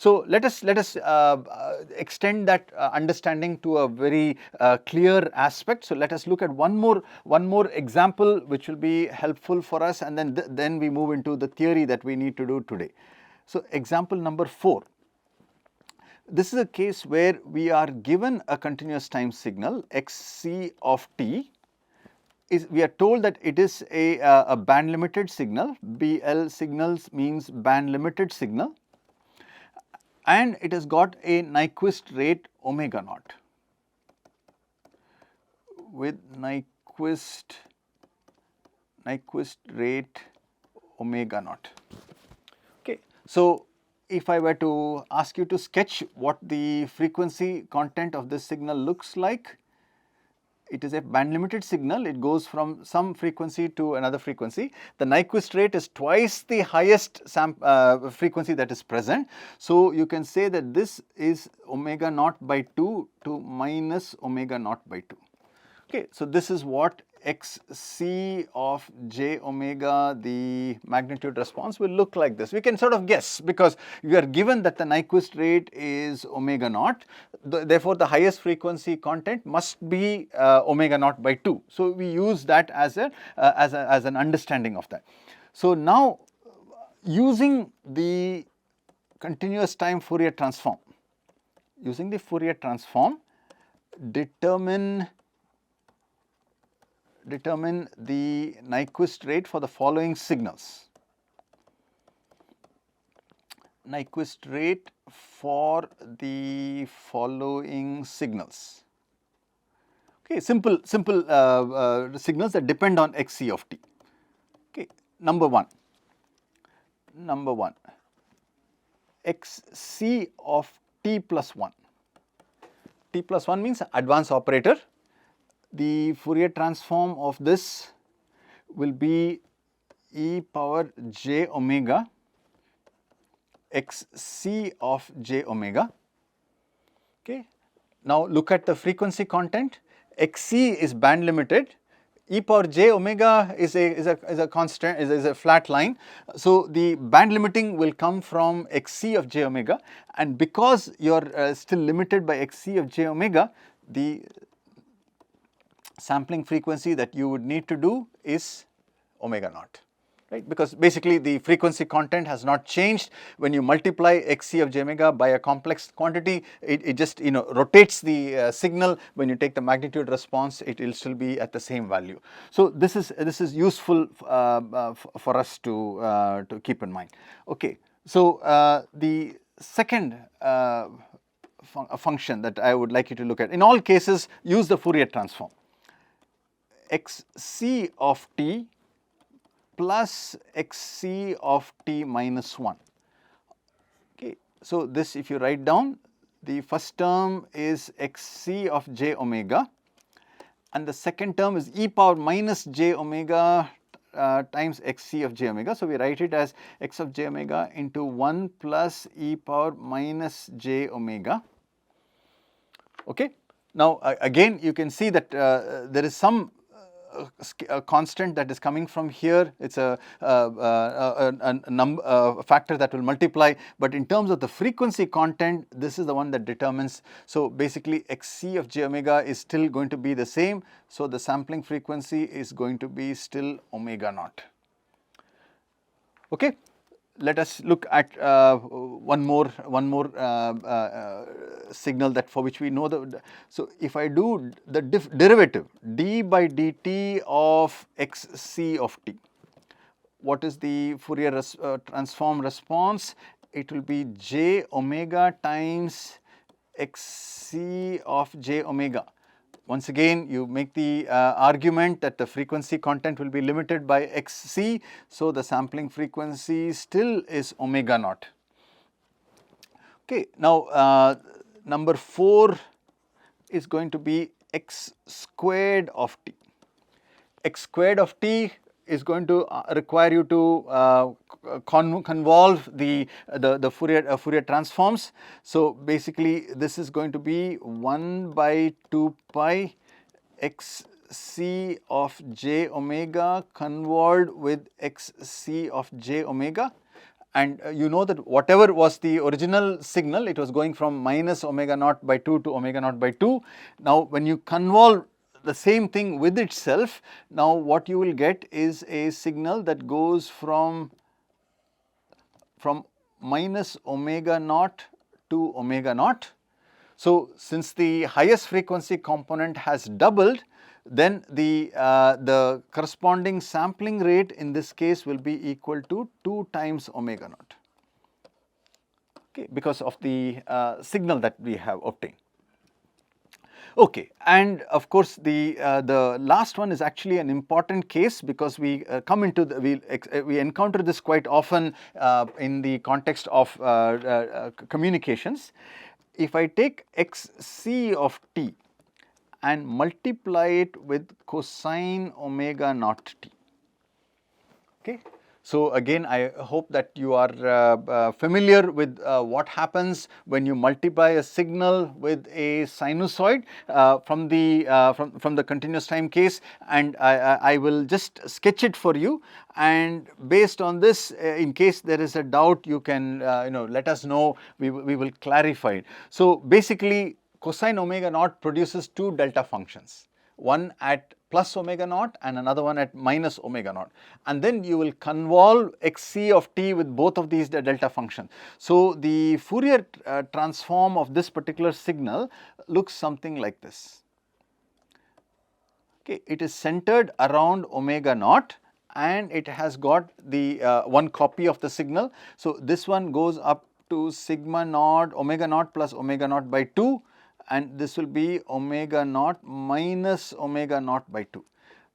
So let us extend that understanding to a very clear aspect. So let us look at one more example which will be helpful for us, and then we move into the theory that we need to do today. So example number 4. This is a case where we are given a continuous time signal xc of t. We are told that it is a band limited signal. BL signals means band limited signal, and it has got a Nyquist rate omega naught with Nyquist rate omega naught. Okay. So if I were to ask you to sketch what the frequency content of this signal looks like, it is a band limited signal. It goes from some frequency to another frequency. The Nyquist rate is twice the highest frequency that is present. So you can say that this is omega naught by 2 to minus omega naught by 2. Okay, so this is what xc of j omega, the magnitude response, will look like this. We can sort of guess because we are given that the Nyquist rate is omega naught. Therefore, the highest frequency content must be omega naught by 2. So we use that as an understanding of that. So now, using the continuous time Fourier transform, determine the Nyquist rate for the following signals. Nyquist rate for the following signals. Okay, simple signals that depend on xc of t. Okay, number one, xc of t plus 1. T plus 1 means advance operator. The Fourier transform of this will be e power j omega xc of j omega. Okay. Now look at the frequency content. Xc is band limited. E power j omega is a constant, is a flat line. So the band limiting will come from xc of j omega, and because you are still limited by xc of j omega, the sampling frequency that you would need to do is omega naught, right? Because basically the frequency content has not changed. When you multiply xc of j omega by a complex quantity, it just rotates the signal. When you take the magnitude response, it will still be at the same value. So this is useful for us to keep in mind. Okay, so the second function that I would like you to look at, in all cases use the Fourier transform. Xc of t plus xc of t minus 1. Okay. So this, if you write down, the first term is xc of j omega, and the second term is e power minus j omega times xc of j omega. So we write it as x of j omega into 1 plus e power minus j omega. Okay. Now again you can see that there is some constant that is coming from here. It's a factor that will multiply, but in terms of the frequency content, this is the one that determines. So basically xc of j omega is still going to be the same, so the sampling frequency is going to be still omega naught. Okay. Let us look at one more signal that for which we know the. So if I do the derivative d by dt of xc of t, what is the Fourier transform response? It will be j omega times xc of j omega. Once again, you make the argument that the frequency content will be limited by xc, so the sampling frequency still is omega naught. Okay, now number 4 is going to be x squared of t. X squared of t is going to require you to convolve the Fourier transforms. So basically this is going to be 1 by 2 pi xc of j omega convolved with xc of j omega, and you know that whatever was the original signal, it was going from minus omega naught by 2 to omega naught by 2. Now, when you convolve the same thing with itself, now what you will get is a signal that goes from minus omega naught to omega naught. So, since the highest frequency component has doubled, then the corresponding sampling rate in this case will be equal to 2 times omega naught, okay, because of the signal that we have obtained. Okay, and of course the last one is actually an important case, because we come into we encounter this quite often in the context of communications. If I take xc of t and multiply it with cosine omega naught t, okay. So, again I hope that you are familiar with what happens when you multiply a signal with a sinusoid from the continuous time case, and I will just sketch it for you, and based on this, in case there is a doubt, you can let us know, we will clarify it. So, basically cosine omega naught produces two delta functions, one at plus omega naught and another one at minus omega naught, and then you will convolve xc of t with both of these delta functions. So, the Fourier transform of this particular signal looks something like this. Okay, it is centered around omega naught and it has got the one copy of the signal. So, this one goes up to sigma naught omega naught plus omega naught by 2, and this will be omega naught minus omega naught by 2.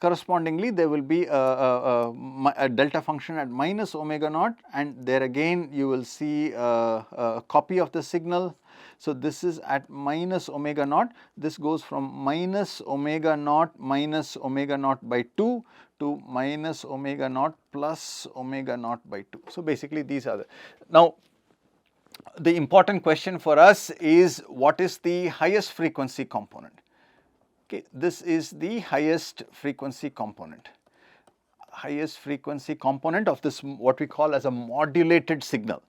Correspondingly, there will be a delta function at minus omega naught, and there again you will see a copy of the signal. So, this is at minus omega naught, this goes from minus omega naught by 2 to minus omega naught plus omega naught by 2. So, basically these are the. Now, the important question for us is, what is the highest frequency component? Okay, this is the highest frequency component. Highest frequency component of this, what we call as a modulated signal.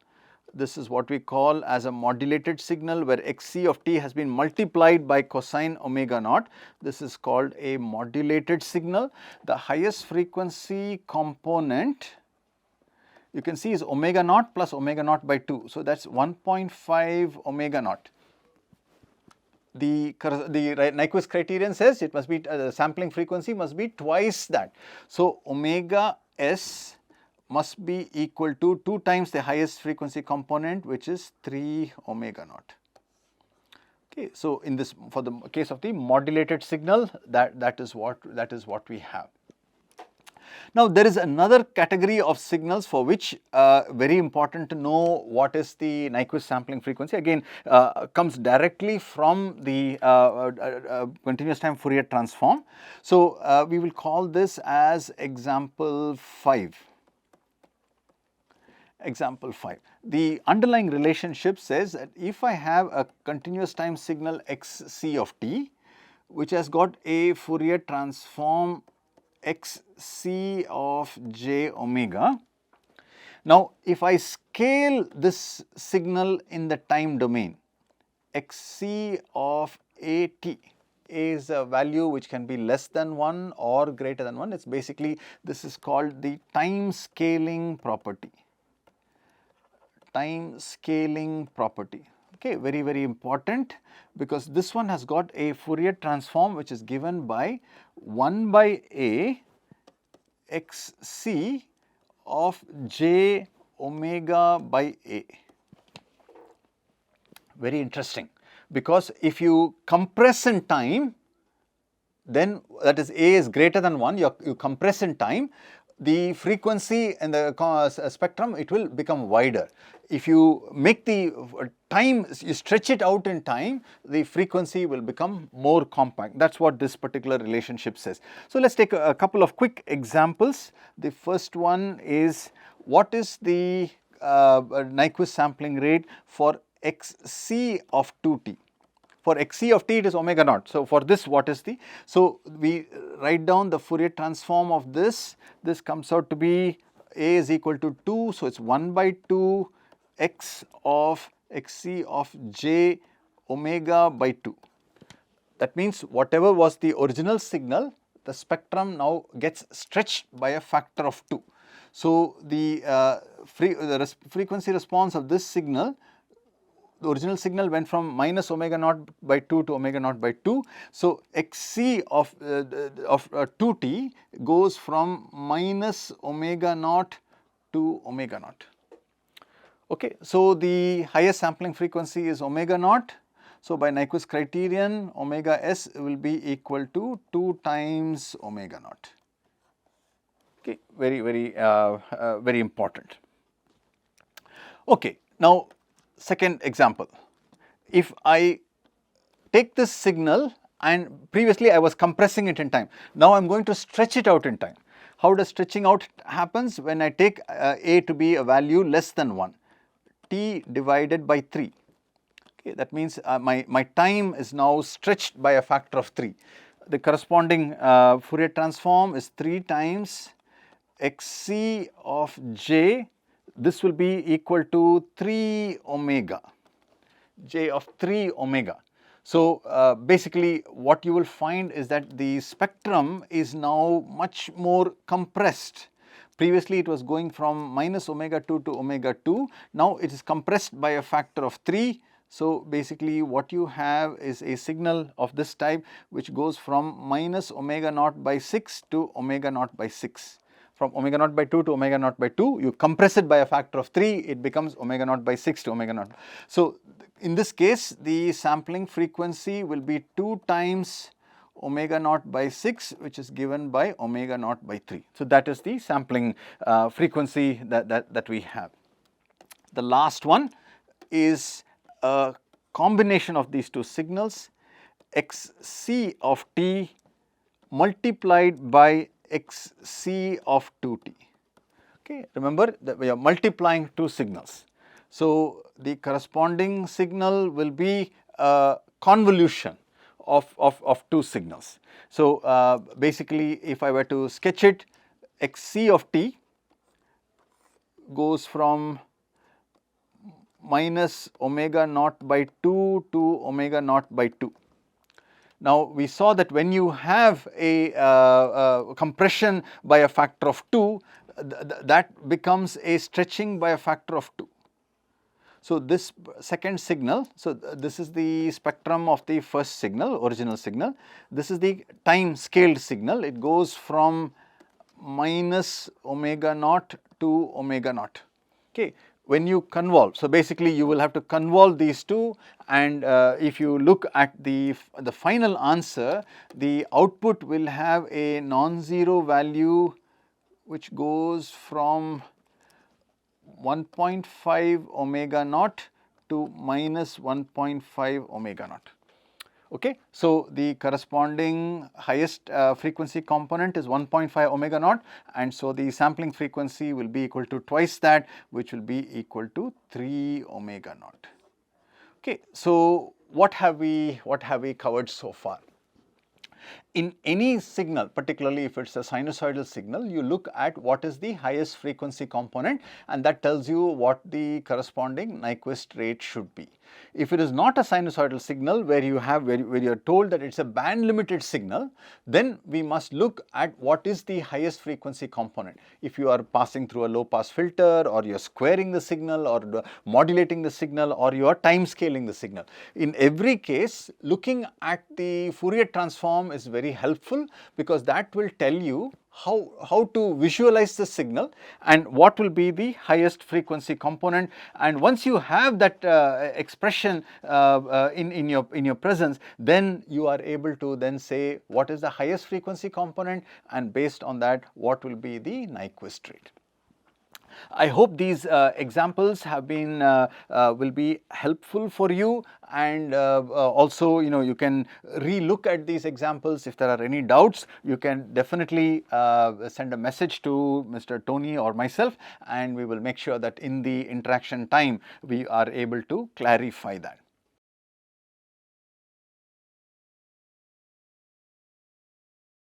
This is what we call as a modulated signal, where xc of t has been multiplied by cosine omega naught. This is called a modulated signal. The highest frequency component, you can see, is omega naught plus omega naught by 2. So, that is 1.5 omega naught. The Nyquist criterion says it must be, the sampling frequency must be twice that. So, omega s must be equal to 2 times the highest frequency component, which is 3 omega naught. Okay. So, in this, for the case of the modulated signal, that is what we have. Now, there is another category of signals for which very important to know what is the Nyquist sampling frequency. Again, comes directly from the continuous time Fourier transform. So, we will call this as example 5. Example 5. The underlying relationship says that if I have a continuous time signal xc of t, which has got a Fourier transform xc of j omega. Now, if I scale this signal in the time domain, xc of at is a value which can be less than 1 or greater than 1. It is basically, this is called the time scaling property. Time scaling property. Okay, very, very important, because this one has got a Fourier transform which is given by 1 by a xc of j omega by a. Very interesting, because if you compress in time, then that is a is greater than 1, you compress in time, the frequency in the spectrum, it will become wider. If you make the time, you stretch it out in time, the frequency will become more compact. That is what this particular relationship says. So, let us take a couple of quick examples. The first one is, what is the Nyquist sampling rate for xc of 2t? For xc of t, it is omega naught. So, for this, what is the? So, we write down the Fourier transform of this. This comes out to be A is equal to 2, so it's 1 by 2 x of xc of j omega by 2. That means whatever was the original signal, the spectrum now gets stretched by a factor of 2. So, the frequency response of this signal, the original signal went from minus omega naught by 2 to omega naught by 2. So, xc of 2t goes from minus omega naught to omega naught. Okay. So, the highest sampling frequency is omega naught. So, by Nyquist criterion, omega s will be equal to 2 times omega naught. Okay, very important. Okay, now second example. If I take this signal, and previously I was compressing it in time, now I am going to stretch it out in time. How does stretching out happens? When I take a to be a value less than 1, t divided by 3. Okay, that means my time is now stretched by a factor of 3. The corresponding Fourier transform is 3 times xc of j. This will be equal to 3 omega, j of 3 omega. So, basically what you will find is that the spectrum is now much more compressed. Previously it was going from minus omega 2 to omega 2, now it is compressed by a factor of 3. So, basically what you have is a signal of this type which goes from minus omega naught by 6 to omega naught by 6. From omega naught by 2 to omega naught by 2, you compress it by a factor of 3, it becomes omega naught by 6 to omega naught. So, in this case the sampling frequency will be 2 times omega naught by 6, which is given by omega naught by 3. So, that is the sampling frequency that we have. The last one is a combination of these two signals, xc of t multiplied by xc of 2t. Okay, remember that we are multiplying two signals. So, the corresponding signal will be a convolution of two signals. So, basically if I were to sketch it, xc of t goes from minus omega naught by 2 to omega naught by 2. Now, we saw that when you have a compression by a factor of 2, that becomes a stretching by a factor of 2. So, this second signal, so this is the spectrum of the first signal, original signal. This is the time scaled signal. It goes from minus omega naught to omega naught. Okay. When you convolve, so basically you will have to convolve these two, and if you look at the final answer, the output will have a non-zero value which goes from 1.5 omega naught to minus 1.5 omega naught. Okay. So, the corresponding highest frequency component is 1.5 omega naught, and so the sampling frequency will be equal to twice that, which will be equal to 3 omega naught. Okay. So, what have we covered so far? In any signal, particularly if it is a sinusoidal signal, you look at what is the highest frequency component, and that tells you what the corresponding Nyquist rate should be. If it is not a sinusoidal signal where you are told that it is a band limited signal, then we must look at what is the highest frequency component. If you are passing through a low pass filter, or you are squaring the signal, or modulating the signal, or you are time scaling the signal. In every case, looking at the Fourier transform is very helpful, because that will tell you how to visualize the signal and what will be the highest frequency component. And once you have that expression in your presence, then you are able to then say what is the highest frequency component, and based on that what will be the Nyquist rate. I hope these examples have been will be helpful for you, and also you can re-look at these examples. If there are any doubts, you can definitely send a message to Mr. Tony or myself, and we will make sure that in the interaction time we are able to clarify that.